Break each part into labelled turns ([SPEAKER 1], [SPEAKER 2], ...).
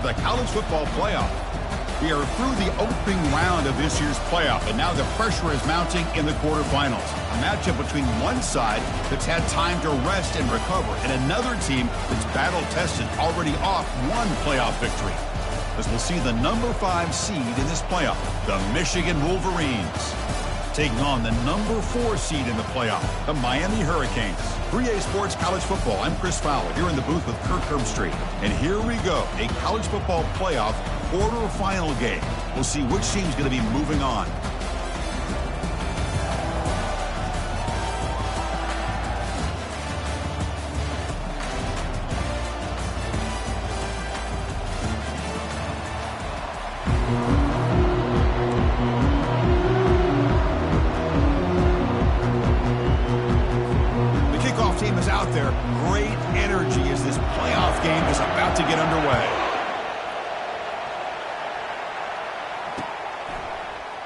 [SPEAKER 1] of the college football playoff. We are through the opening round of this year's playoff, and now the pressure is mounting in the quarterfinals. A matchup between one side that's had time to rest and recover, and another team that's battle-tested, already off one playoff victory. As we'll see the number 5 seed in this playoff, the Michigan Wolverines, taking on the number 4 seed in the playoff, the Miami Hurricanes. 3A Sports College Football. I'm Chris Fowler here in the booth with Kirk Herbstreit. And here we go, a college football playoff quarterfinal game. We'll see which team's going to be moving on. Team is out there. Great energy as this playoff game is about to get underway.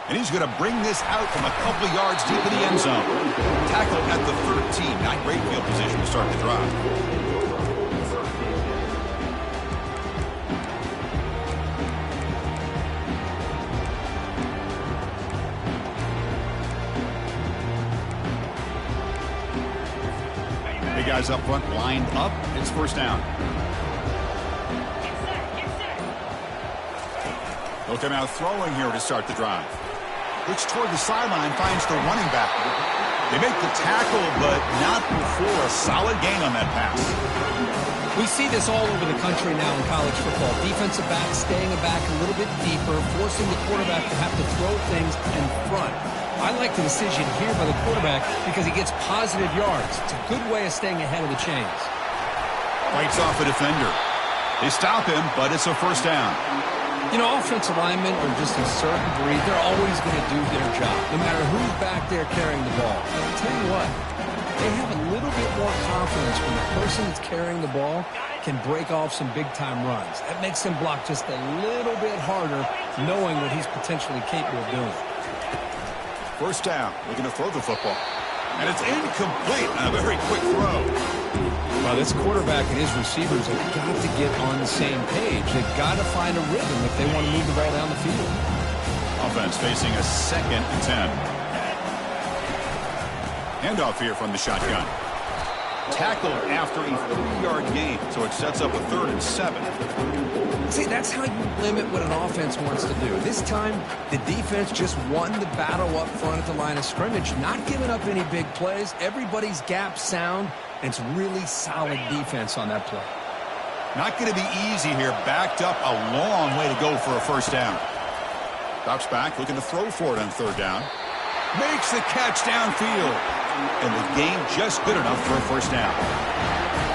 [SPEAKER 1] And he's going to bring this out from a couple yards deep in the end zone. Tackle at the 13. Not great field position to start the drive. Guys up front lined up. It's first down. Looking out throwing here to start the drive. Looks toward the sideline, finds the running back. They make the tackle, but not before a solid gain on that pass.
[SPEAKER 2] We see this all over the country now in college football. Defensive backs staying back a little bit deeper, forcing the quarterback to have to throw things in front. I like the decision here by the quarterback because he gets positive yards. It's a good way of staying ahead of the chains.
[SPEAKER 1] Fights off a defender. They stop him, but it's a first down.
[SPEAKER 2] You know, offensive linemen are just a certain breed. They're always going to do their job, no matter who's back there carrying the ball. But I'll tell you what, they have a little bit more confidence when the person that's carrying the ball can break off some big-time runs. That makes them block just a little bit harder, knowing what he's potentially capable of doing.
[SPEAKER 1] First down, looking to throw the football. And it's incomplete on a very quick throw.
[SPEAKER 2] Well, this quarterback and his receivers have got to get on the same page. They've got to find a rhythm if they want to move the ball down the field.
[SPEAKER 1] Offense facing a 2nd and 10. Handoff here from the shotgun. Tackled after a 3-yard gain, so it sets up a 3rd and 7.
[SPEAKER 2] See, that's how you limit what an offense wants to do. This time, the defense just won the battle up front at the line of scrimmage, not giving up any big plays. Everybody's gap sound, and it's really solid defense on that play.
[SPEAKER 1] Not going to be easy here. Backed up a long way to go for a first down. Drops back, looking to throw for it on 3rd down. Makes the catch downfield. And the gain just good enough for a first down.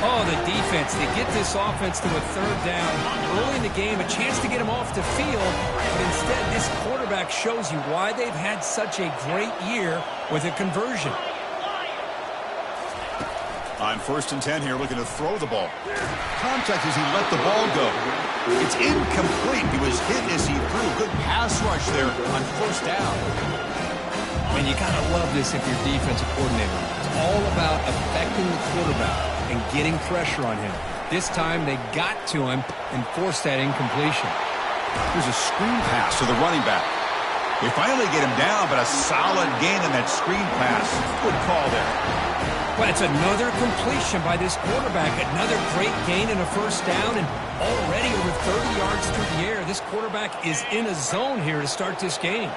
[SPEAKER 2] Oh, the defense. They get this offense to a 3rd down. Early in the game, a chance to get him off the field. But instead, this quarterback shows you why they've had such a great year with a conversion.
[SPEAKER 1] On 1st and 10 here, looking to throw the ball. Contact as he let the ball go. It's incomplete. He was hit as he threw. Good pass rush there on 1st down.
[SPEAKER 2] And you got to love this if you're defensive coordinator. It's all about affecting the quarterback and getting pressure on him. This time they got to him and forced that incompletion.
[SPEAKER 1] Here's a screen pass to the running back. They finally get him down, but a solid gain in that screen pass. Good call there.
[SPEAKER 2] Well, it's another completion by this quarterback. Another great gain in a first down, and already over 30 yards through the air. This quarterback is in a zone here to start this game.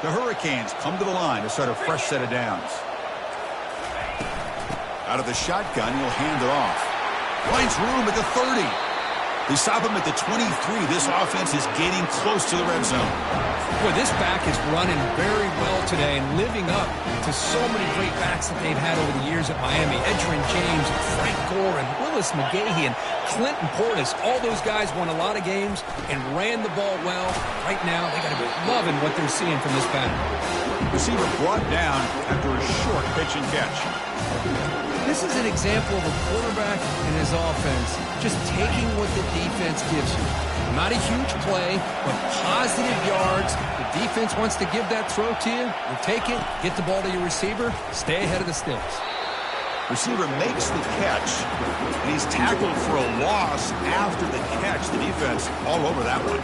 [SPEAKER 1] The Hurricanes come to the line to start a fresh set of downs. Out of the shotgun, he'll hand it off. Finds room at the 30. They stop him at the 23. This offense is getting close to the red zone.
[SPEAKER 2] Boy, this back is running very well today and living up to so many great backs that they've had over the years at Miami. Edgerrin James, and Frank Gore, and Willis McGahee, and Clinton Portis. All those guys won a lot of games and ran the ball well. Right now, they got to be loving what they're seeing from this back.
[SPEAKER 1] Receiver brought down after a short pitch and catch.
[SPEAKER 2] This is an example of a quarterback and his offense just taking what the defense gives you. Not a huge play, but positive yards. The defense wants to give that throw to you. You take it, get the ball to your receiver, stay ahead of the sticks.
[SPEAKER 1] Receiver makes the catch, and he's tackled for a loss after the catch. The defense all over that one.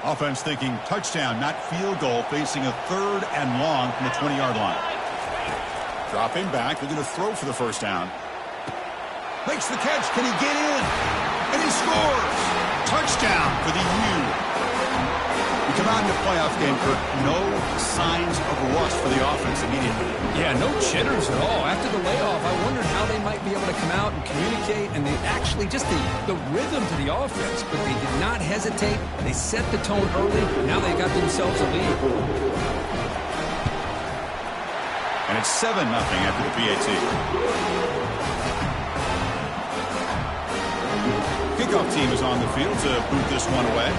[SPEAKER 1] Offense thinking touchdown, not field goal, facing a 3rd and long from the 20-yard line. Dropping back, they're going to throw for the first down. Makes the catch, can he get in? And he scores! Touchdown for the U. We come out in the playoff game, Kirk, no signs of rust for the offense immediately.
[SPEAKER 2] Yeah, no jitters at all. After the layoff, I wondered how they might be able to come out and communicate, and they actually just the rhythm to the offense, but they did not hesitate. They set the tone early. Now they got themselves a lead.
[SPEAKER 1] And it's 7-0 after the PAT. Kickoff team is on the field to boot this one away.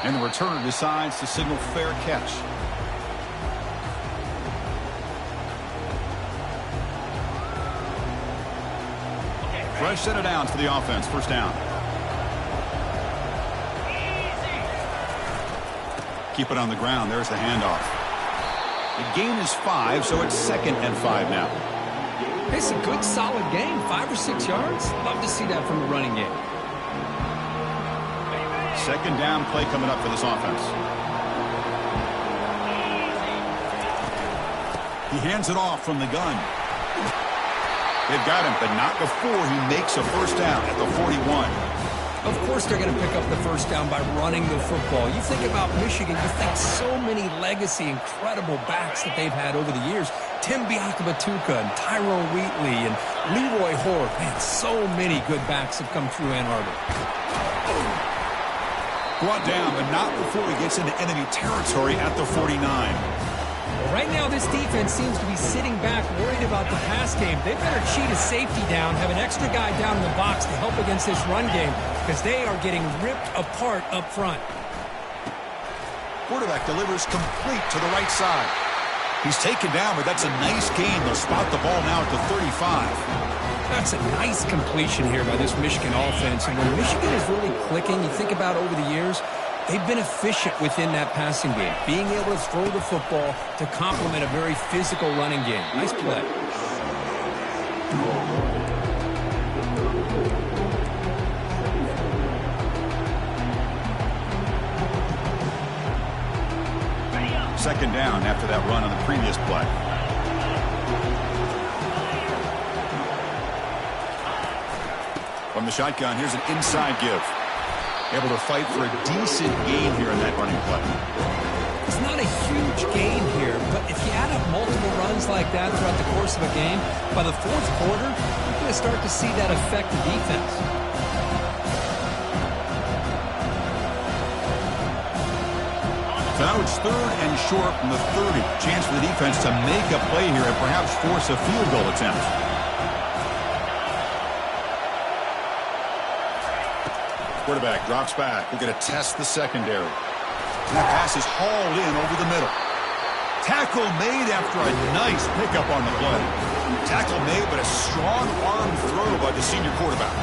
[SPEAKER 1] And the returner decides to signal fair catch. Fresh set of downs for the offense. First down. Keep it on the ground. There's the handoff. The gain is 5, so it's 2nd and 5 now.
[SPEAKER 2] It's a good, solid game. 5 or 6 yards. Love to see that from the running game.
[SPEAKER 1] Second down play coming up for this offense. He hands it off from the gun. They've got him, but not before he makes a first down at the 41.
[SPEAKER 2] Of course they're going to pick up the first down by running the football. You think about Michigan, you think so many legacy, incredible backs that they've had over the years. Tim Biakabatuka and Tyrone Wheatley and Leroy Hoare. Man, so many good backs have come through Ann Arbor.
[SPEAKER 1] Brought down, but not before he gets into enemy territory at the 49.
[SPEAKER 2] Right now, this defense seems to be sitting back, worried about the pass game. They better cheat a safety down, have an extra guy down in the box to help against this run game, because they are getting ripped apart up front.
[SPEAKER 1] Quarterback delivers complete to the right side. He's taken down, but that's a nice gain. They'll spot the ball now at the 35.
[SPEAKER 2] That's a nice completion here by this Michigan offense. And when Michigan is really clicking, you think about over the years, they've been efficient within that passing game, being able to throw the football to complement a very physical running game. Nice play.
[SPEAKER 1] Second down after that run on the previous play. From the shotgun, here's an inside give. Able to fight for a decent gain here in that running play.
[SPEAKER 2] It's not a huge gain here, but if you add up multiple runs like that throughout the course of a game, by the 4th quarter, you're going to start to see that affect the defense.
[SPEAKER 1] So now it's 3rd and short from the 30. Chance for the defense to make a play here and perhaps force a field goal attempt. Quarterback drops back. We're going to test the secondary. And that pass is hauled in over the middle. Tackle made after a nice pickup on the play. Tackle made, but a strong arm throw by the senior quarterback.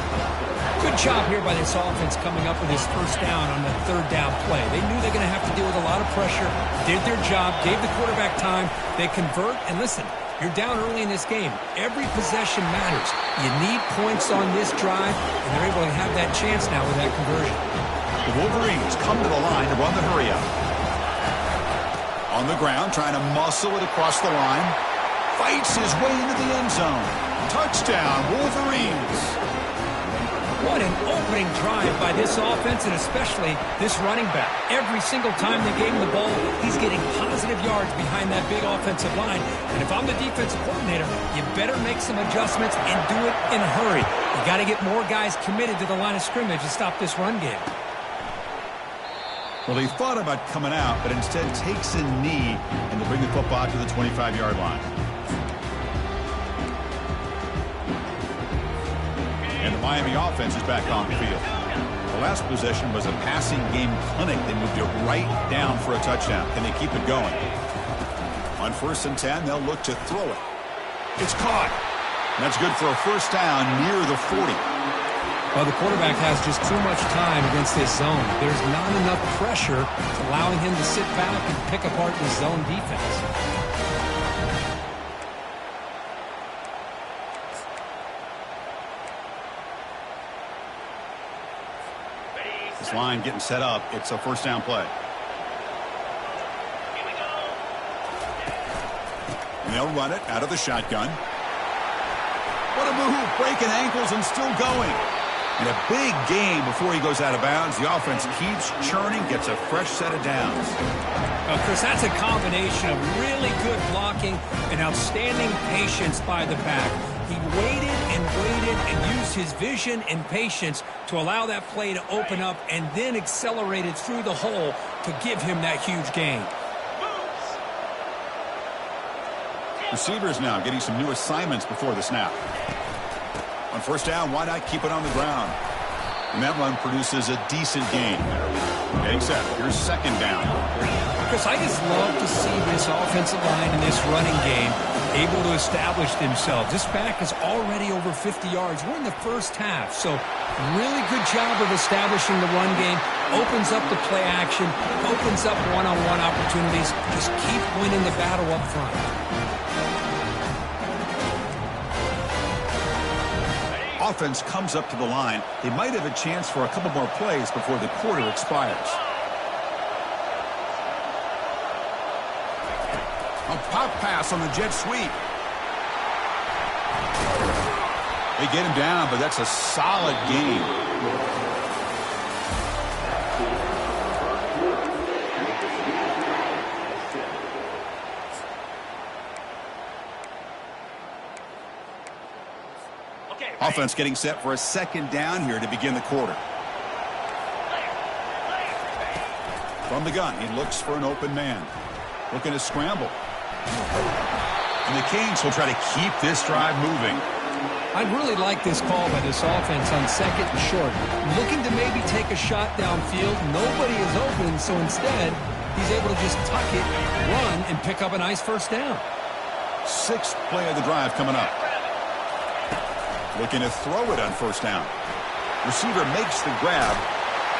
[SPEAKER 2] Good job here by this offense coming up with his first down on the 3rd down play. They knew they're going to have to deal with a lot of pressure, did their job, gave the quarterback time. They convert, and listen, you're down early in this game. Every possession matters. You need points on this drive, and they're able to have that chance now with that conversion.
[SPEAKER 1] The Wolverines come to the line to run the hurry-up. On the ground, trying to muscle it across the line. Fights his way into the end zone. Touchdown, Wolverines.
[SPEAKER 2] What an opening drive by this offense, and especially this running back. Every single time they gave him the ball, he's getting positive yards behind that big offensive line. And if I'm the defensive coordinator, you better make some adjustments and do it in a hurry. You got to get more guys committed to the line of scrimmage to stop this run game.
[SPEAKER 1] Well, he thought about coming out, but instead takes a knee and they bring the football to the 25-yard line. And the Miami offense is back on the field. The last possession was a passing game clinic. They moved it right down for a touchdown. Can they keep it going? On 1st and 10, they'll look to throw it. It's caught. And that's good for a first down near the 40.
[SPEAKER 2] Well, the quarterback has just too much time against this zone. There's not enough pressure allowing him to sit back and pick apart the zone defense.
[SPEAKER 1] This line getting set up. It's a first down play. And they'll run it out of the shotgun. What a move, breaking ankles and still going. And a big gain before he goes out of bounds. The offense keeps churning, gets a fresh set of downs.
[SPEAKER 2] Chris, that's a combination of really good blocking and outstanding patience by the back. He waited and used his vision and patience to allow that play to open up and then accelerated through the hole to give him that huge gain.
[SPEAKER 1] Receivers now getting some new assignments before the snap. On first down, why not keep it on the ground? And that run produces a decent gain. Getting set. Here's second down.
[SPEAKER 2] Chris, I just love to see this offensive line in this running game able to establish themselves. This back is already over 50 yards. We're in the first half, so really good job of establishing the run game. Opens up the play action, opens up one-on-one opportunities. Just keep winning the battle up front.
[SPEAKER 1] Offense comes up to the line. They might have a chance for a couple more plays before the quarter expires. A pop pass on the jet sweep. They get him down, but that's a solid gain. Offense getting set for a second down here to begin the quarter. From the gun, he looks for an open man. Looking to scramble. And the Canes will try to keep this drive moving.
[SPEAKER 2] I really like this call by this offense on second and short. Looking to maybe take a shot downfield. Nobody is open, so instead, he's able to just tuck it, run, and pick up a nice first down.
[SPEAKER 1] Sixth play of the drive coming up. Looking to throw it on first down. Receiver makes the grab.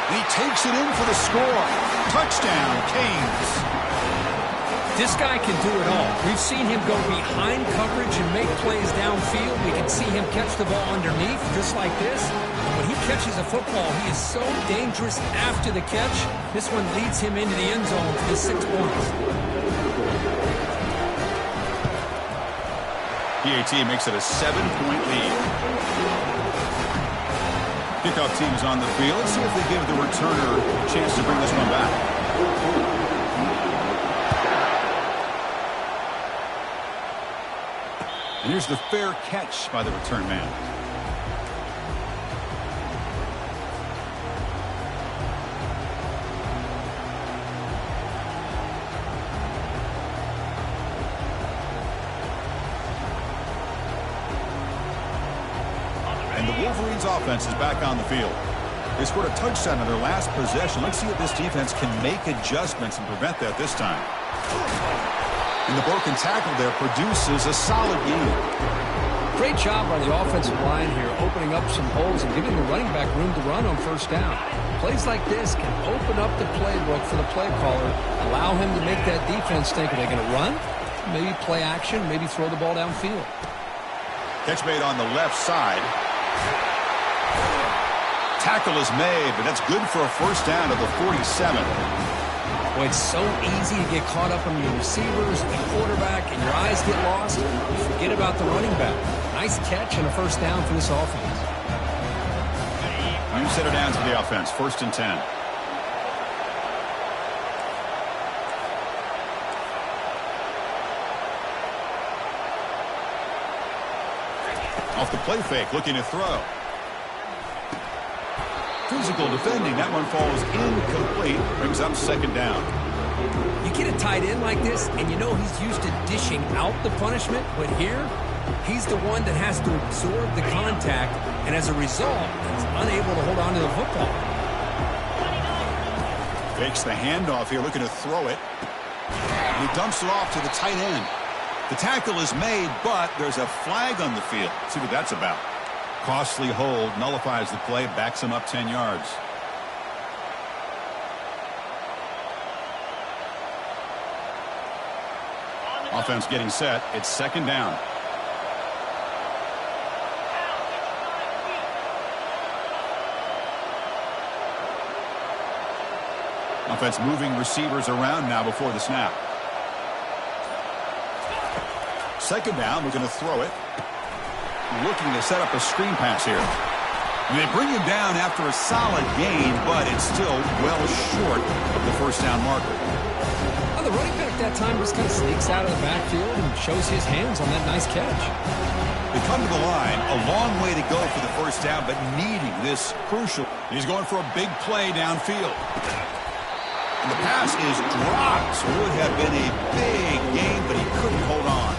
[SPEAKER 1] And he takes it in for the score. Touchdown, Canes.
[SPEAKER 2] This guy can do it all. We've seen him go behind coverage and make plays downfield. We can see him catch the ball underneath, just like this. When he catches a football, he is so dangerous after the catch. This one leads him into the end zone for the 6 points.
[SPEAKER 1] PAT makes it a 7-point lead. Kickoff team is on the field. Let's see if they give the returner a chance to bring this one back. And here's the fair catch by the return man. And the Wolverines offense is back on the field. They scored a touchdown on their last possession. Let's see if this defense can make adjustments and prevent that this time. And the broken tackle there produces a solid gain.
[SPEAKER 2] Great job by the offensive line here, opening up some holes and giving the running back room to run on first down. Plays like this can open up the playbook for the play caller, allow him to make that defense think, are they going to run? Maybe play action, maybe throw the ball downfield.
[SPEAKER 1] Catch made on the left side. Tackle is made, but that's good for a first down to the 47.
[SPEAKER 2] Boy, it's so easy to get caught up on your receivers, the quarterback, and your eyes get lost. You forget about the running back. Nice catch and a first down for this offense.
[SPEAKER 1] New set of downs for the offense. 1st and 10. Off the play fake, looking to throw. Physical defending. That one falls incomplete. Brings up second down.
[SPEAKER 2] You get a tight end like this, and you know he's used to dishing out the punishment, but here, he's the one that has to absorb the contact, and as a result, he's unable to hold on to the football.
[SPEAKER 1] Fakes the handoff here, looking to throw it. And he dumps it off to the tight end. The tackle is made, but there's a flag on the field. Let's see what that's about. Costly hold nullifies the play, backs him up 10 yards. Offense getting set. It's second down. Offense moving receivers around now before the snap. Second down, we're going to throw it. Looking to set up a screen pass here. And they bring him down after a solid gain, but it's still well short of the first down marker.
[SPEAKER 2] Well, the running back that time just kind of sneaks out of the backfield and shows his hands on that nice catch.
[SPEAKER 1] They come to the line, a long way to go for the first down, but needing this crucial. He's going for a big play downfield. And the pass is dropped. Would have been a big gain, but he couldn't hold on.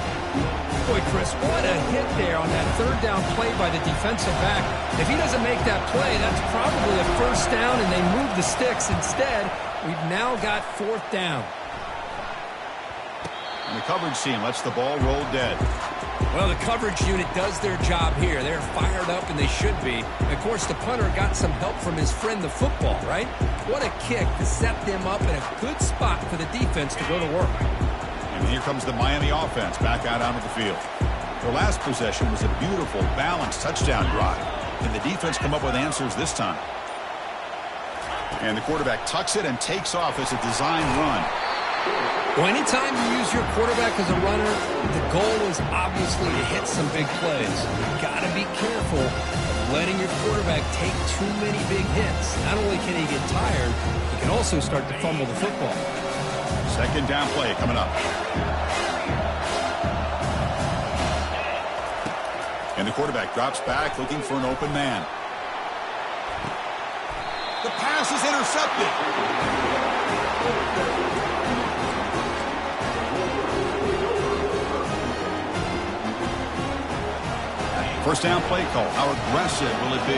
[SPEAKER 2] Boy, Chris, what a hit there on that third down play by the defensive back. If he doesn't make that play, that's probably a first down, and they move the sticks. Instead, we've now got fourth down.
[SPEAKER 1] And the coverage team lets the ball roll dead.
[SPEAKER 2] Well, the coverage unit does their job here. They're fired up, and they should be. Of course, the punter got some help from his friend, the football, right? What a kick to set them up in a good spot for the defense to go to work.
[SPEAKER 1] And here comes the Miami offense back out onto the field. Their last possession was a beautiful, balanced touchdown drive. And the defense come up with answers this time. And the quarterback tucks it and takes off as a design run.
[SPEAKER 2] Well, anytime you use your quarterback as a runner, the goal is obviously to hit some big plays. You've got to be careful of letting your quarterback take too many big hits. Not only can he get tired, he can also start to fumble the football.
[SPEAKER 1] Second down play coming up. And the quarterback drops back looking for an open man. The pass is intercepted. First down play call. How aggressive will it be?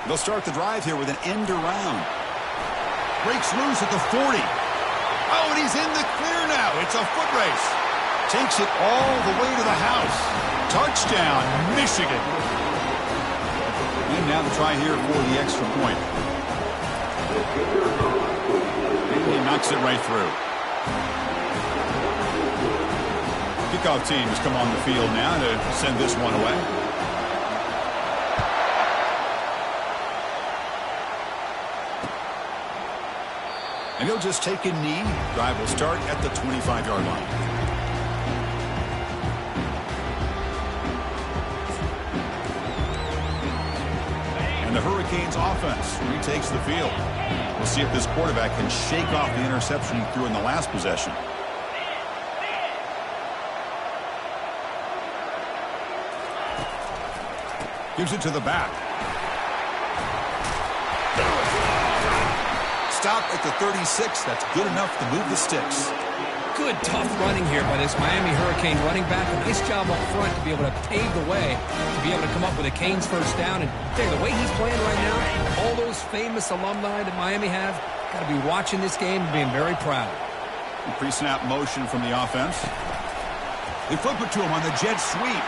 [SPEAKER 1] They'll start the drive here with an end around. Breaks loose at the 40. Oh, and he's in the clear now. It's a foot race. Takes it all the way to the house. Touchdown, Michigan. And now the try here for the extra point. And he knocks it right through. Kickoff teams come on the field now to send this one away. And he'll just take a knee. Drive will start at the 25-yard line. And the Hurricanes offense retakes the field. We'll see if this quarterback can shake off the interception he threw in the last possession. Gives it to the back. Stop at the 36. That's good enough to move the sticks.
[SPEAKER 2] Good, tough running here by this Miami Hurricane running back. A nice job up front to be able to pave the way, to be able to come up with a Canes first down. And tell you, the way he's playing right now, all those famous alumni that Miami have, got to be watching this game and being very proud.
[SPEAKER 1] Pre-snap motion from the offense. They flip it to him on the jet sweep.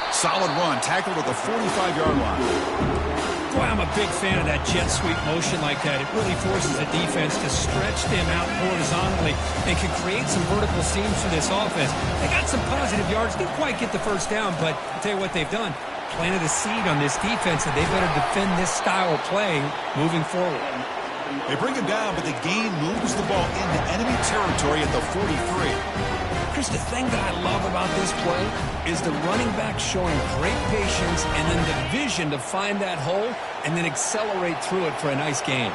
[SPEAKER 1] Solid run, tackled at the 45-yard line.
[SPEAKER 2] Boy, I'm a big fan of that jet sweep motion like that. It really forces the defense to stretch them out horizontally and can create some vertical seams for this offense. They got some positive yards. Didn't quite get the first down, but I'll tell you what they've done. Planted a seed on this defense that they better defend this style of play moving forward.
[SPEAKER 1] They bring him down, but the gain moves the ball into enemy territory at the 43.
[SPEAKER 2] Chris, the thing that I love about this play is the running back showing great patience and then the vision to find that hole and then accelerate through it for a nice gain.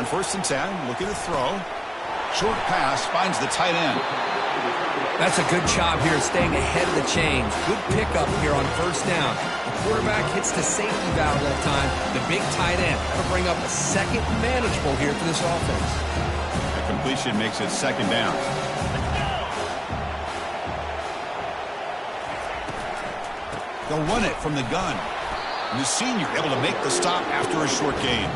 [SPEAKER 1] On 1st and 10, looking to throw. Short pass finds the tight end.
[SPEAKER 2] That's a good job here, staying ahead of the chains. Good pickup here on first down. The quarterback hits the safety valve that time. The big tight end. That'll bring up a second manageable here for this offense.
[SPEAKER 1] Completion makes it second down. They'll run it from the gun. And the senior able to make the stop after a short gain.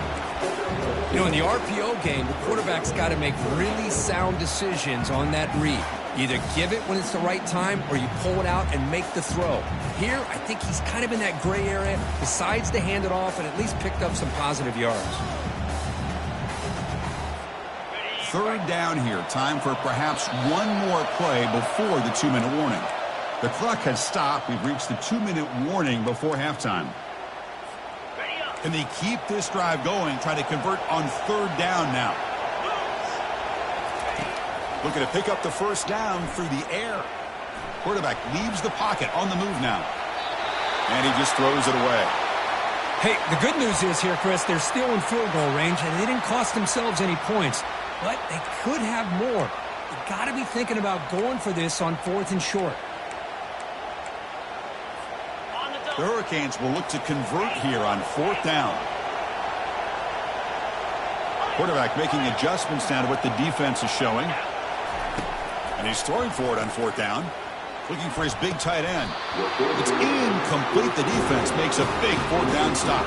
[SPEAKER 2] You know, in the RPO game, the quarterback's got to make really sound decisions on that read. Either give it when it's the right time or you pull it out and make the throw. Here, I think he's kind of in that gray area, decides to hand it off and at least picked up some positive yards.
[SPEAKER 1] Third down here. Time for perhaps one more play before the 2-minute warning. The clock has stopped. We've reached the 2-minute warning before halftime. Can they keep this drive going? Try to convert on third down now. Looking to pick up the first down through the air. Quarterback leaves the pocket on the move now. And he just throws it away.
[SPEAKER 2] Hey, the good news is here, Chris, they're still in field goal range, and they didn't cost themselves any points. But they could have more. You got to be thinking about going for this on 4th and short.
[SPEAKER 1] The Hurricanes will look to convert here on 4th down. Quarterback making adjustments now to what the defense is showing. And he's throwing for it on 4th down. Looking for his big tight end. It's incomplete. The defense makes a big 4th down stop.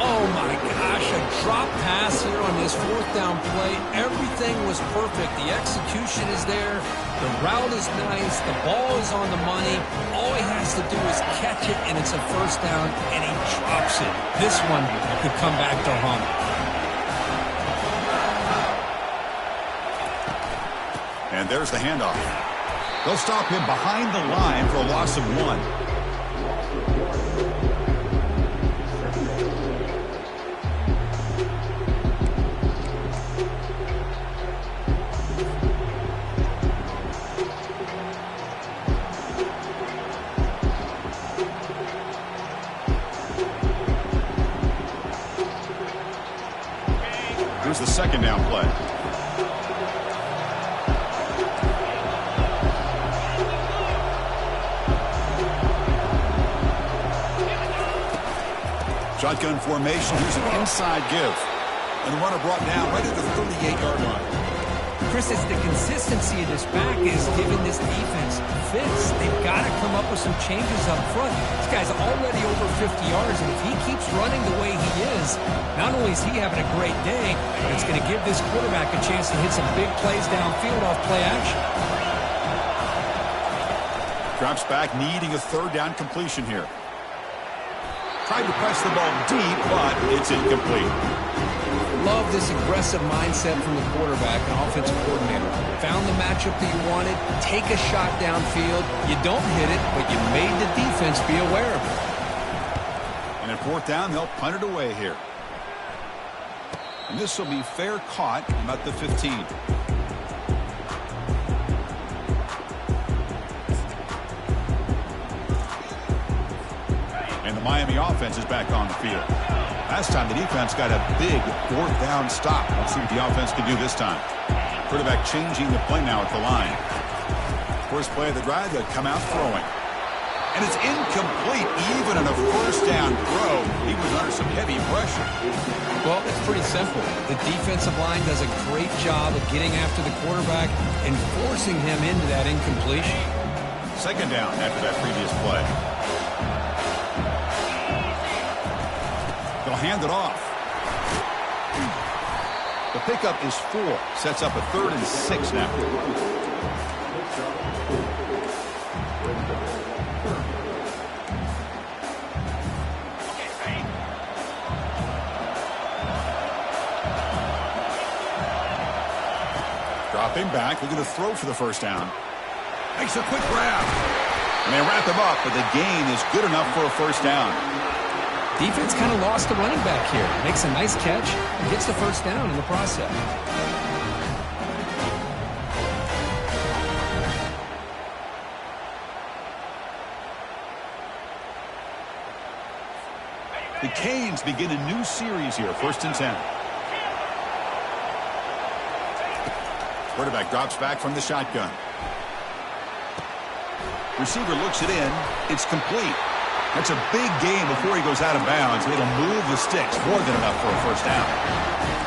[SPEAKER 2] Oh, my gosh, a drop pass here on this 4th down play. Everything was perfect. The execution is there. The route is nice. The ball is on the money. All he has to do is catch it, and it's a first down, and he drops it. This one could come back to haunt.
[SPEAKER 1] And there's the handoff. They'll stop him behind the line for a loss of 1. Here's the second down play. Shotgun formation. Here's an inside give. And the runner brought down right at the 38-yard line.
[SPEAKER 2] Chris, it's the consistency of this back is giving this defense fits. They've got to come up with some changes up front. This guy's already over 50 yards, and if he keeps running the way he is, not only is he having a great day, but it's going to give this quarterback a chance to hit some big plays downfield off play action.
[SPEAKER 1] Drops back, needing a third down completion here. Tried to press the ball deep, but it's incomplete.
[SPEAKER 2] Love this aggressive mindset from the quarterback and offensive coordinator. Found the matchup that you wanted, take a shot downfield. You don't hit it, but you made the defense be aware of it.
[SPEAKER 1] And at 4th down, they'll punt it away here. And this will be fair caught about the 15. And the Miami offense is back on the field. Last time the defense got a big 4th down stop. Let's see what the offense can do this time. Quarterback changing the play now at the line. First play of the drive, they'll come out throwing. And it's incomplete even on a first down throw. He was under some heavy pressure.
[SPEAKER 2] Well, it's pretty simple. The defensive line does a great job of getting after the quarterback and forcing him into that incompletion.
[SPEAKER 1] Second down after that previous play. They'll hand it off. The pickup is 4. Sets up a 3rd and 6 now. Dropping back, looking to throw for the first down. Makes a quick grab. And they wrap him up, but the gain is good enough for a first down.
[SPEAKER 2] Defense kind of lost the running back here. Makes a nice catch and gets the first down in the process.
[SPEAKER 1] The Canes begin a new series here, 1st and 10. Quarterback drops back from the shotgun. Receiver looks it in. It's complete. That's a big game before he goes out of bounds. It'll move the sticks more than enough for a first down.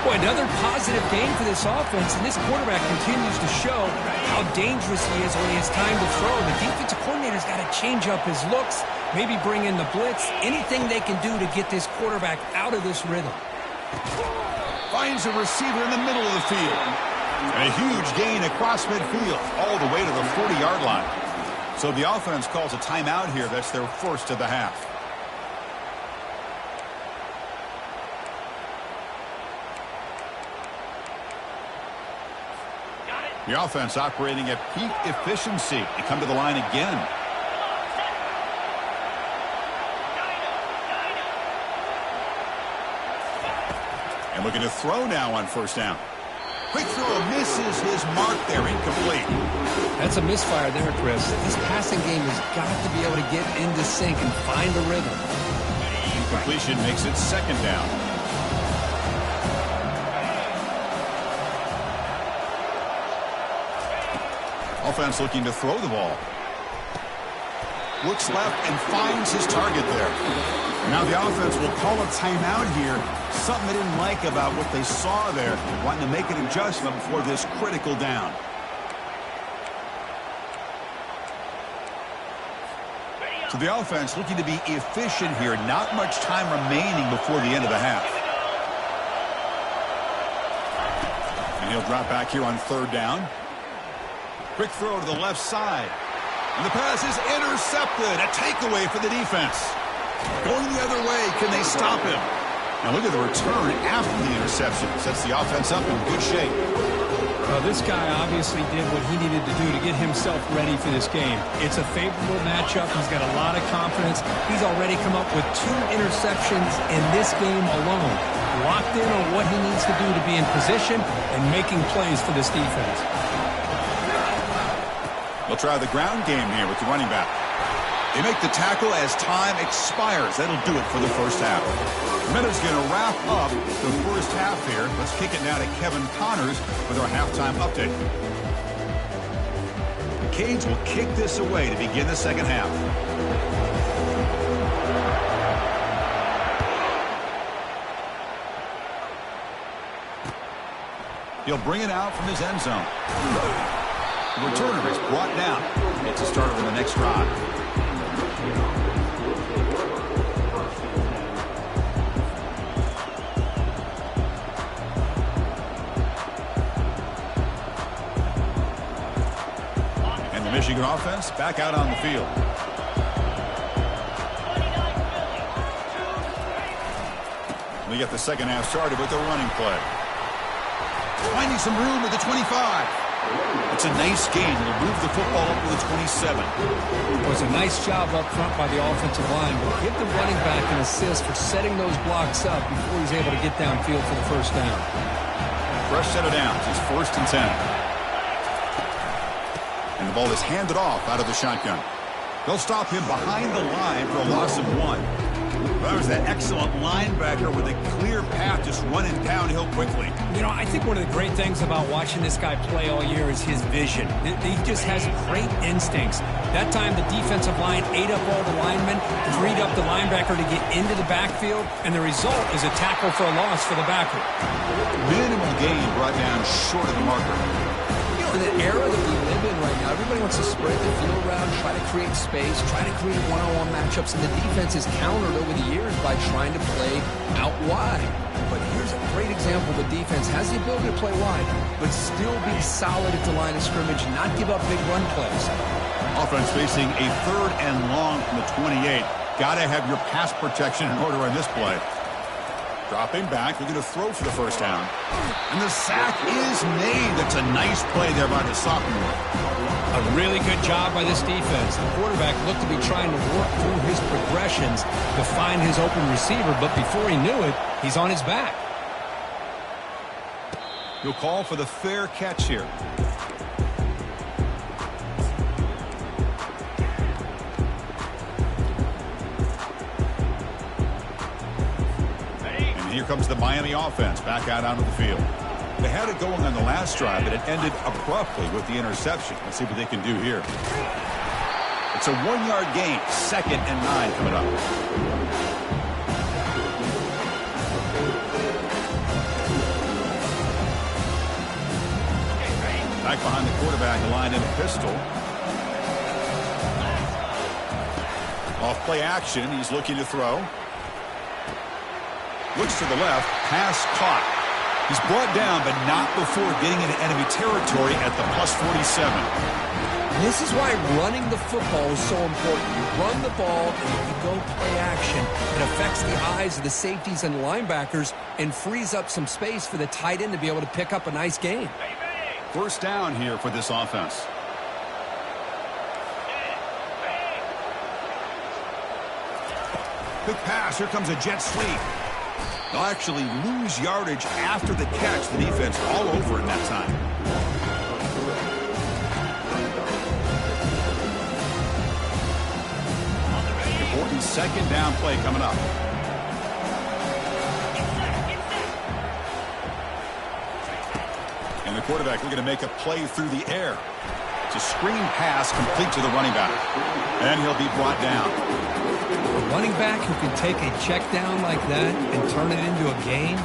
[SPEAKER 2] Boy, another positive game for this offense, and this quarterback continues to show how dangerous he is when he has time to throw. The defensive coordinator's got to change up his looks, maybe bring in the blitz, anything they can do to get this quarterback out of this rhythm.
[SPEAKER 1] Finds a receiver in the middle of the field. And a huge gain across midfield, all the way to the 40-yard line. So the offense calls a timeout here. That's their first of the half. The offense operating at peak efficiency. They come to the line again. And looking to throw now on first down. Quick throw misses his mark there, incomplete.
[SPEAKER 2] That's a misfire there, Chris. This passing game has got to be able to get into sync and find a rhythm.
[SPEAKER 1] Incompletion makes it second down. Offense looking to throw the ball. Looks left and finds his target there. Now the offense will call a timeout here. Something they didn't like about what they saw there. Wanting to make an adjustment before this critical down. So the offense looking to be efficient here. Not much time remaining before the end of the half. And he'll drop back here on third down. Quick throw to the left side. And the pass is intercepted. A takeaway for the defense. Going the other way. Can they stop him? Now look at the return after the interception. Sets the offense up in good shape.
[SPEAKER 3] Well, this guy obviously did what he needed to do to get himself ready for this game. It's a favorable matchup. He's got a lot of confidence. He's already come up with 2 interceptions in this game alone. Locked in on what he needs to do to be in position and making plays for this defense.
[SPEAKER 1] They'll try the ground game here with the running back. They make the tackle as time expires. That'll do it for the first half. Minute's going to wrap up the first half here. Let's kick it now to Kevin Connors with our halftime update. The Canes will kick this away to begin the second half. He'll bring it out from his end zone. The returner is brought down. It's a start on the next drive. And the Michigan offense back out on the field. We get the second half started with a running play. Finding some room at the 25. It's a nice gain. It'll move the football up to the 27.
[SPEAKER 2] It was a nice job up front by the offensive line. But give the running back an assist for setting those blocks up before he's able to get downfield for the first down.
[SPEAKER 1] Fresh set of downs. It's 1st and 10. And the ball is handed off out of the shotgun. They'll stop him behind the line for a loss of 1. That was that excellent linebacker with a clear path just running downhill quickly.
[SPEAKER 3] You know, I think one of the great things about watching this guy play all year is his vision. He just has great instincts. That time the defensive line ate up all the linemen, freed up the linebacker to get into the backfield, and the result is a tackle for a loss for the backer.
[SPEAKER 1] Minimal gain brought down short of the marker.
[SPEAKER 2] In the era that we live in right now, everybody wants to spread the field around, try to create space, try to create one-on-one matchups, and the defense is countered over the years by trying to play out wide. But here's a great example. The defense has the ability to play wide, but still be solid at the line of scrimmage, not give up big run plays.
[SPEAKER 1] Offense facing a 3rd and long from the 28. Got to have your pass protection in order on this play. Dropping back, looking to throw for the first down. And the sack is made. That's a nice play there by the sophomore.
[SPEAKER 2] A really good job by this defense. The quarterback looked to be trying to work through his progressions to find his open receiver, but before he knew it, he's on his back.
[SPEAKER 1] He'll call for the fair catch here. Here comes the Miami offense back out onto the field. They had it going on the last drive, but it ended abruptly with the interception. Let's see what they can do here. It's a 1-yard gain. 2nd and 9 coming up. Back behind the quarterback, line in a pistol. Off play action. He's looking to throw. Looks to the left. Pass caught. He's brought down, but not before getting into enemy territory at the plus 47.
[SPEAKER 2] This is why running the football is so important. You run the ball, and if you go play action, it affects the eyes of the safeties and linebackers and frees up some space for the tight end to be able to pick up a nice gain.
[SPEAKER 1] First down here for this offense. Quick pass. Here comes a jet sweep. They'll actually lose yardage after the catch. The defense all over in that time. Important second down play coming up. And the quarterback looking to make a play through the air. It's a screen pass complete to the running back. And he'll be brought down.
[SPEAKER 2] A running back who can take a check down like that and turn it into a gain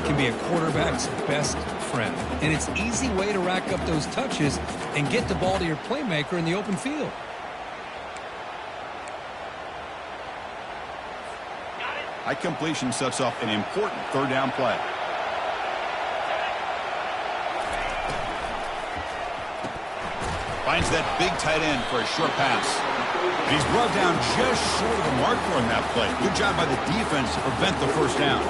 [SPEAKER 2] can be a quarterback's best friend. And it's an easy way to rack up those touches and get the ball to your playmaker in the open field.
[SPEAKER 1] High completion sets up an important third down play. Finds that big tight end for a short pass. And he's brought down just short of the marker on that play. Good job by the defense to prevent the first down.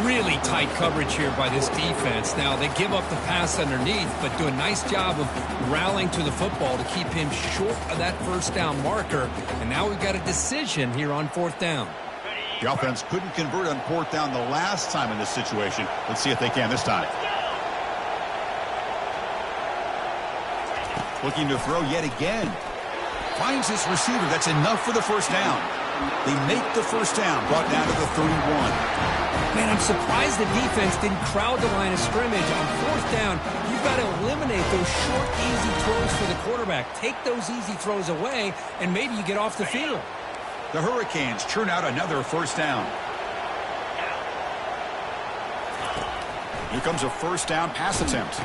[SPEAKER 2] Really tight coverage here by this defense. Now, they give up the pass underneath, but do a nice job of rallying to the football to keep him short of that first down marker. And now we've got a decision here on fourth down.
[SPEAKER 1] The offense couldn't convert on fourth down the last time in this situation. Let's see if they can this time. Looking to throw yet again. Finds his receiver. That's enough for the first down. They make the first down. Brought down to the 31.
[SPEAKER 2] Man, I'm surprised the defense didn't crowd the line of scrimmage. On fourth down, you've got to eliminate those short, easy throws for the quarterback. Take those easy throws away, and maybe you get off the field.
[SPEAKER 1] The Hurricanes churn out another first down. Here comes a first down pass attempt.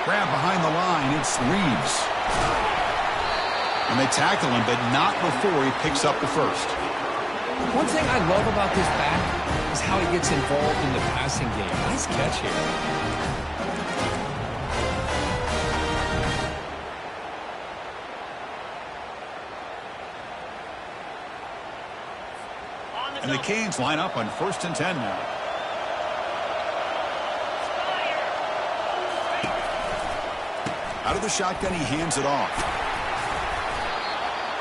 [SPEAKER 1] Grab behind the line. It's Reeves. And they tackle him, but not before he picks up the first.
[SPEAKER 2] One thing I love about this back is how he gets involved in the passing game. Nice catch here.
[SPEAKER 1] And the Canes line up on 1st and 10 now. Out of the shotgun, he hands it off.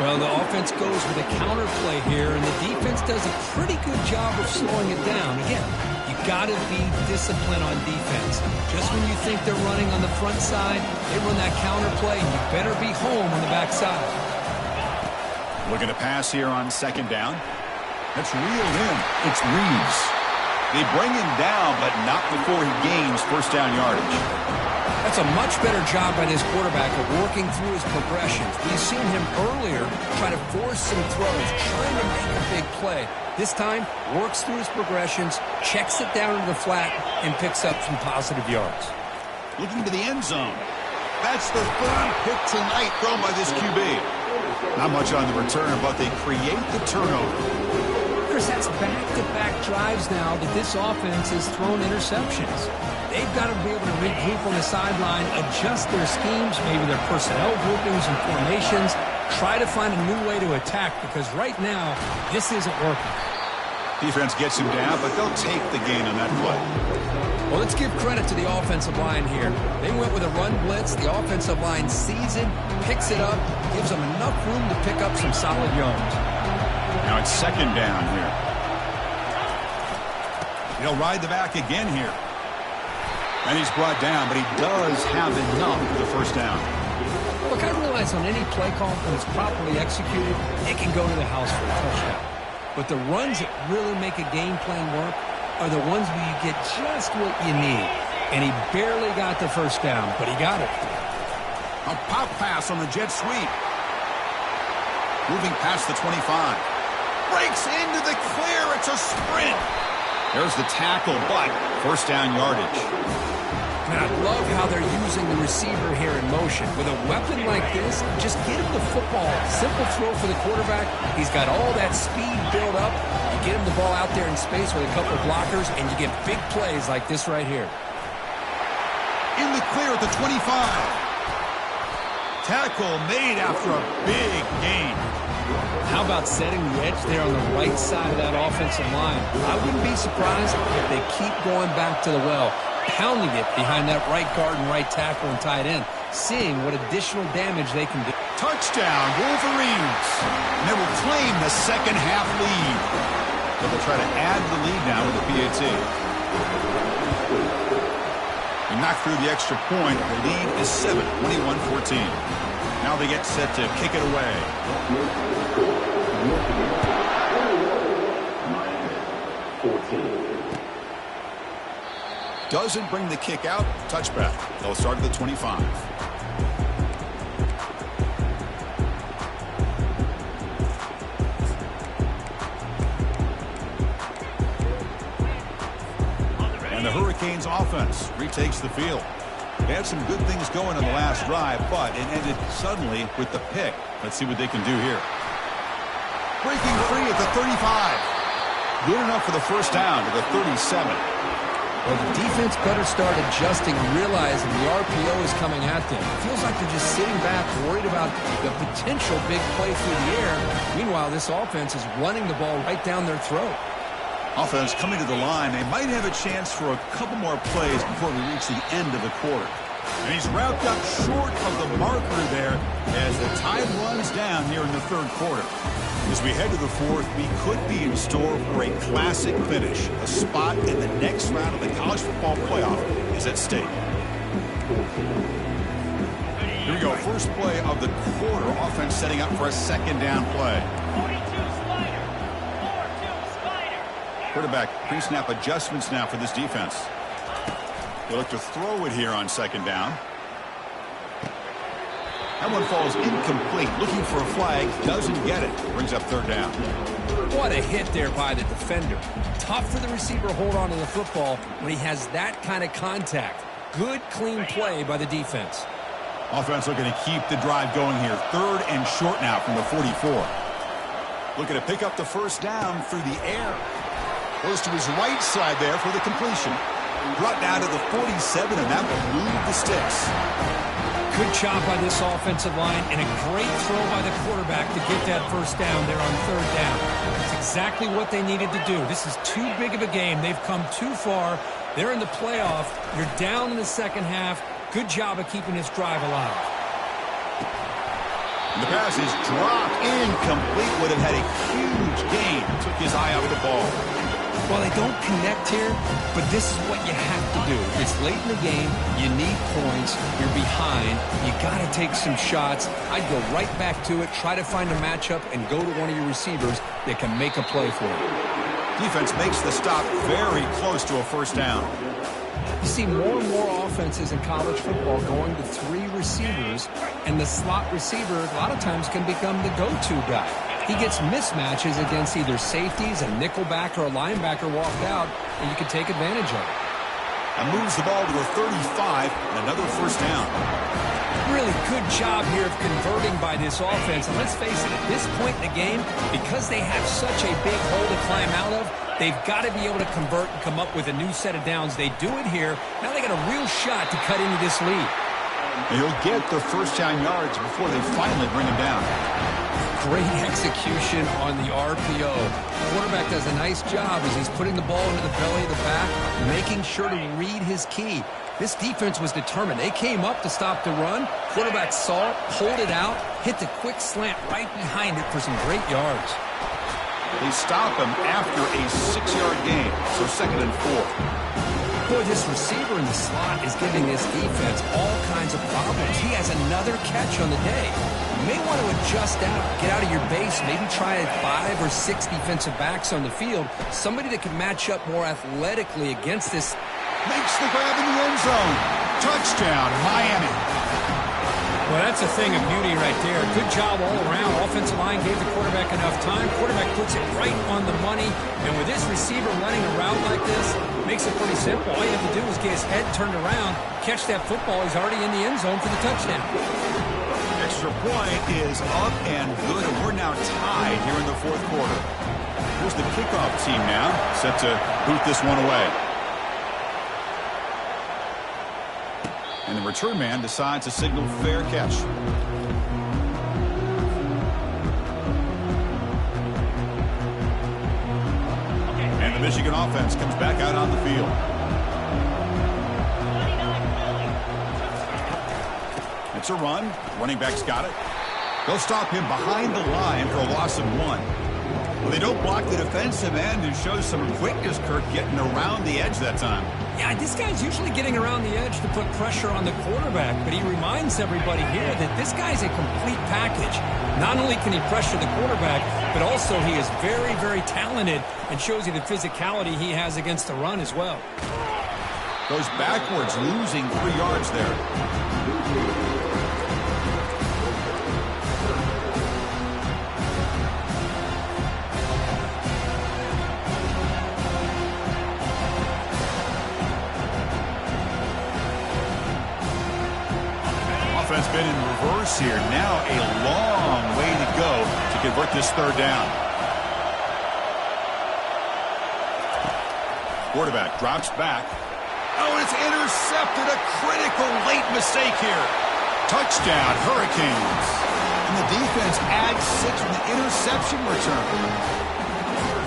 [SPEAKER 2] Well, the offense goes with a counter play here, and the defense does a pretty good job of slowing it down. Again, you got to be disciplined on defense. Just when you think they're running on the front side, they run that counter play, and you better be home on the back side.
[SPEAKER 1] Looking to pass here on second down. That's reeled in. It's Reeves. They bring him down, but not before he gains first down yardage.
[SPEAKER 2] That's a much better job by this quarterback of working through his progressions. We've seen him earlier try to force some throws, trying to make a big play. This time, works through his progressions, checks it down to the flat, and picks up some positive yards.
[SPEAKER 1] Looking to the end zone. That's the third pick tonight thrown by this QB. Not much on the return, but they create the turnover.
[SPEAKER 2] That's back-to-back drives now that this offense has thrown interceptions. They've got to be able to regroup on the sideline, adjust their schemes, maybe their personnel groupings and formations, try to find a new way to attack, because right now, this isn't working.
[SPEAKER 1] Defense gets him down, but they'll take the gain on that play.
[SPEAKER 2] Well, let's give credit to the offensive line here. They went with a run blitz. The offensive line sees it, picks it up, gives them enough room to pick up some solid yards.
[SPEAKER 1] Now it's second down here. He'll ride the back again here. And he's brought down, but he does have enough for the first down.
[SPEAKER 2] Look, I realize on any play call, when it's properly executed, it can go to the house for a touchdown. But the runs that really make a game plan work are the ones where you get just what you need. And he barely got the first down, but he got it.
[SPEAKER 1] A pop pass on the jet sweep. Moving past the 25. Breaks into the clear. It's a sprint. There's the tackle, but first down yardage.
[SPEAKER 2] And I love how they're using the receiver here in motion. With a weapon like this, just get him the football. Simple throw for the quarterback. He's got all that speed built up. You get him the ball out there in space with a couple of blockers, and you get big plays like this right here.
[SPEAKER 1] In the clear at the 25. Tackle made after a big gain.
[SPEAKER 2] How about setting the edge there on the right side of that offensive line? I wouldn't be surprised if they keep going back to the well, pounding it behind that right guard and right tackle and tight end, seeing what additional damage they can do.
[SPEAKER 1] Touchdown, Wolverines. And they will claim the second half lead. But they'll try to add the lead now with the PAT. They knock through the extra point. The lead is 7, 21-14. Now they get set to kick it away. Doesn't bring the kick out. Touchback. They'll start at the 25. And the Hurricanes offense retakes the field. They had some good things going in the last drive, but it ended suddenly with the pick. Let's see what they can do here. Breaking free at the 35. Good enough for the first down to the 37.
[SPEAKER 2] Well, the defense better start adjusting and realizing the RPO is coming at them. It feels like they're just sitting back, worried about the potential big play through the air. Meanwhile, this offense is running the ball right down their throat.
[SPEAKER 1] Offense coming to the line. They might have a chance for a couple more plays before we reach the end of the quarter. And he's wrapped up short of the marker there as the tide runs down here in the third quarter. As we head to the fourth, we could be in store for a classic finish. A spot in the next round of the college football playoff is at stake. Here we go. First play of the quarter. Offense setting up for a second down play. Quarterback pre-snap adjustments now for this defense. They look to throw it here on second down. That one falls incomplete. Looking for a flag. Doesn't get it. Brings up third down.
[SPEAKER 2] What a hit there by the defender. Tough for the receiver to hold on to the football when he has that kind of contact. Good, clean play by the defense.
[SPEAKER 1] Offense looking to keep the drive going here. Third and short now from the 44. Looking to pick up the first down through the air. Goes to his right side there for the completion. Brought down to the 47, and that will move the sticks.
[SPEAKER 3] Good job by this offensive line, and a great throw by the quarterback to get that first down there on third down. It's exactly what they needed to do. This is too big of a game. They've come too far. They're in the playoff. You're down in the second half. Good job of keeping this drive alive.
[SPEAKER 1] And the pass is dropped incomplete. Would have had a huge gain. Took his eye off the ball.
[SPEAKER 2] Well, they don't connect here, but this is what you have to do. It's late in the game. You need points. You're behind. You got to take some shots. I'd go right back to it, try to find a matchup, and go to one of your receivers that can make a play for you.
[SPEAKER 1] Defense makes the stop very close to a first down.
[SPEAKER 2] You see more and more offenses in college football going to three receivers, and the slot receiver a lot of times can become the go-to guy. He gets mismatches against either safeties, a nickelback, or a linebacker walked out, and you can take advantage of it.
[SPEAKER 1] And moves the ball to the 35, and another first down.
[SPEAKER 2] Really good job here of converting by this offense. And let's face it, at this point in the game, because they have such a big hole to climb out of, they've got to be able to convert and come up with a new set of downs. They do it here. Now they got a real shot to cut into this lead.
[SPEAKER 1] He'll get the first down yards before they finally bring him down.
[SPEAKER 2] Great execution on the RPO. The quarterback does a nice job as he's putting the ball into the belly of the back, making sure to read his key. This defense was determined. They came up to stop the run. Quarterback saw it, pulled it out, hit the quick slant right behind it for some great yards.
[SPEAKER 1] They stop him after a 6-yard gain, so second and 4.
[SPEAKER 2] Boy, this receiver in the slot is giving this defense all kinds of problems. He has another catch on the day. You may want to adjust out, get out of your base, maybe try 5 or 6 defensive backs on the field. Somebody that can match up more athletically against this.
[SPEAKER 1] Makes the grab in the end zone. Touchdown, Miami.
[SPEAKER 3] Well, that's a thing of beauty right there. Good job all around. Offensive line gave the quarterback enough time. Quarterback puts it right on the money. And with this receiver running a route like this, makes it pretty simple. All you have to do is get his head turned around, catch that football. He's already in the end zone for the touchdown.
[SPEAKER 1] Extra point is up and good, and we're now tied here in the fourth quarter. Here's the kickoff team now, set to boot this one away. And the return man decides to signal fair catch. And the Michigan offense comes back out on the field. It's a run. Running back's got it. They'll stop him behind the line for a loss of 1. Well, they don't block the defensive end and show some quickness, Kirk, getting around the edge that time.
[SPEAKER 3] Yeah, this guy's usually getting around the edge to put pressure on the quarterback, but he reminds everybody here that this guy's a complete package. Not only can he pressure the quarterback, but also he is very, very talented and shows you the physicality he has against the run as well.
[SPEAKER 1] Goes backwards, losing 3 yards there. Offense been in reverse here. Now a long way to go to convert this third down. Quarterback drops back. Oh, and it's intercepted. A critical late mistake here. Touchdown, Hurricanes. And the defense adds 6 from the interception return.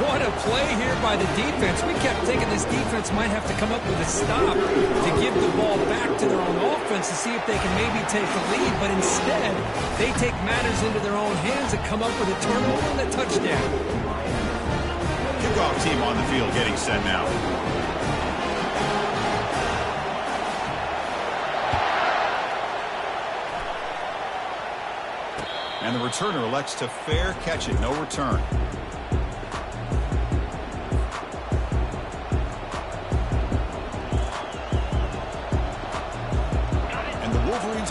[SPEAKER 3] What a play here by the defense. We kept thinking this defense might have to come up with a stop to give the ball back to their own offense to see if they can maybe take the lead. But instead, they take matters into their own hands and come up with a turnover and a touchdown.
[SPEAKER 1] Kickoff team on the field getting set now. And the returner elects to fair catch it. No return.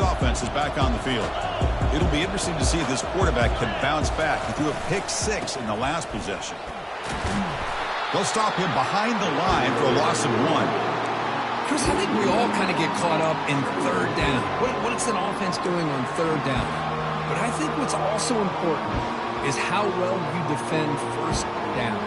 [SPEAKER 1] Offense is back on the field. It'll be interesting to see if this quarterback can bounce back. He threw a pick-6 in the last possession. They'll stop him behind the line for a loss of 1.
[SPEAKER 3] Chris, I think we all kind of get caught up in third down. What's an offense doing on third down? But I think what's also important is how well you defend first down.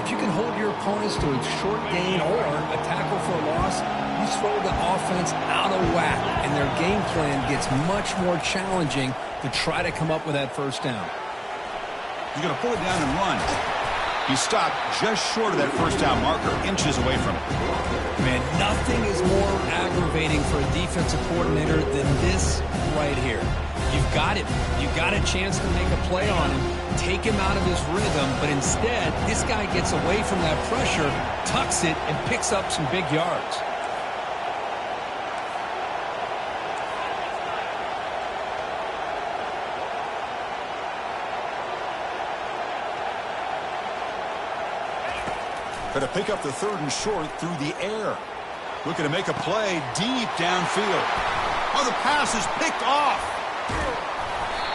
[SPEAKER 3] If you can hold your opponents to a short gain or a tackle for a loss, you throw the offense out of whack, and their game plan gets much more challenging to try to come up with that first down.
[SPEAKER 1] He's going to pull it down and run. He stopped just short of that first down marker, inches away from it.
[SPEAKER 3] Man, nothing is more aggravating for a defensive coordinator than this right here. You've got him. You've got a chance to make a play on him, take him out of his rhythm, but instead, this guy gets away from that pressure, tucks it, and picks up some big yards.
[SPEAKER 1] Going to pick up the 3rd and short through the air. Looking to make a play deep downfield. Oh, the pass is picked off.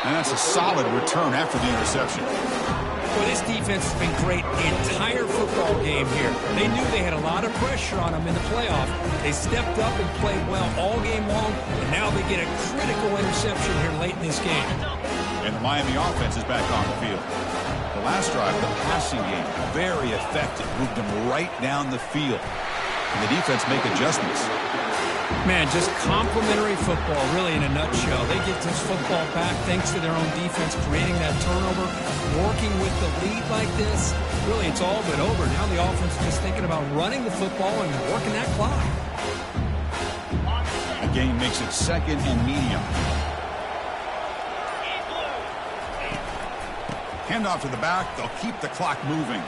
[SPEAKER 1] And that's a solid return after the interception.
[SPEAKER 3] Well, this defense has been great the entire football game here. They knew they had a lot of pressure on them in the playoff. They stepped up and played well all game long, and now they get a critical interception here late in this game.
[SPEAKER 1] And the Miami offense is back on the field. The last drive, the passing game, very effective. Moved them right down the field. And the defense make adjustments.
[SPEAKER 3] Man, just complimentary football, really, in a nutshell. They get this football back thanks to their own defense, creating that turnover, working with the lead like this. Really, it's all but over. Now the offense is just thinking about running the football and working that clock.
[SPEAKER 1] The game makes it 2nd and medium. Handoff to the back. They'll keep the clock moving.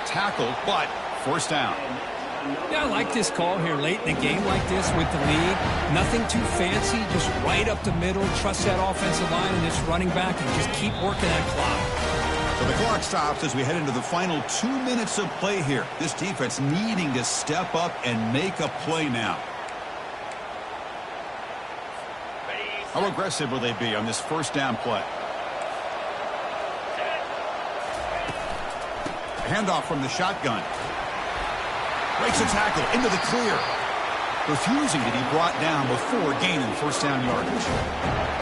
[SPEAKER 1] Tackle, but first down.
[SPEAKER 3] Yeah, I like this call here late in the game like this with the lead. Nothing too fancy, just right up the middle. Trust that offensive line and this running back and just keep working that clock.
[SPEAKER 1] So the clock stops as we head into the final 2 minutes of play here. This defense needing to step up and make a play now. How aggressive will they be on this first down play? Handoff from the shotgun. Breaks a tackle into the clear. Refusing to be brought down before gaining first down yardage.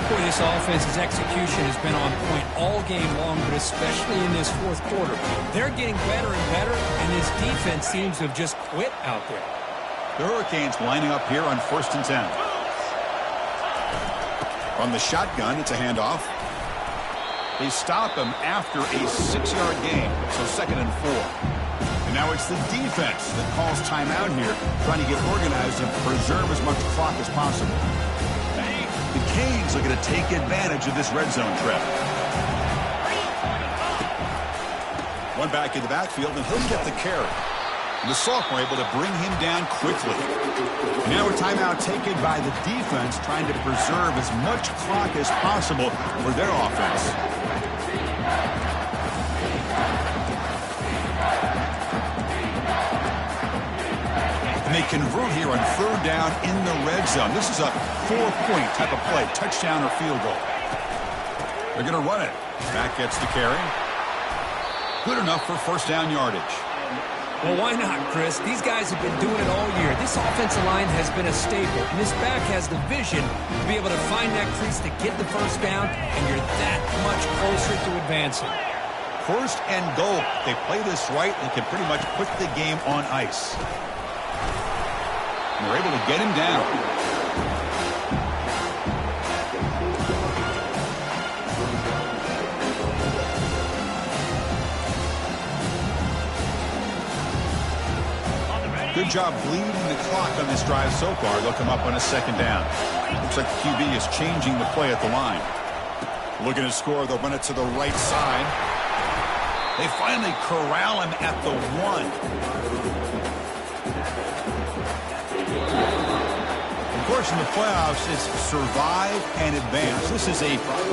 [SPEAKER 3] Boy, this offense's execution has been on point all game long, but especially in this fourth quarter. They're getting better and better, and this defense seems to have just quit out there.
[SPEAKER 1] The Hurricanes lining up here on 1st and 10. From the shotgun, it's a handoff. They stop him after a 6-yard gain, so 2nd and 4. And now it's the defense that calls timeout here, trying to get organized and preserve as much clock as possible. The Canes looking to take advantage of this red zone trip. One back in the backfield, and he'll get the carry. And the sophomore able to bring him down quickly. Now a timeout taken by the defense, trying to preserve as much clock as possible for their offense. And they convert here on 3rd down in the red zone. This is a 4-point type of play, touchdown or field goal. They're going to run it. Back gets the carry. Good enough for first down yardage.
[SPEAKER 3] Well, why not, Chris? These guys have been doing it all year. This offensive line has been a staple, and this back has the vision to be able to find that crease to get the first down, and you're that much closer to advancing.
[SPEAKER 1] 1st and goal. They play this right, they can pretty much put the game on ice. And they're able to get him down. Good job bleeding the clock on this drive so far. They'll come up on a 2nd down. Looks like the QB is changing the play at the line. Looking to score, they'll run it to the right side. They finally corral him at the 1. Of course, in the playoffs, it's survive and advance. This is a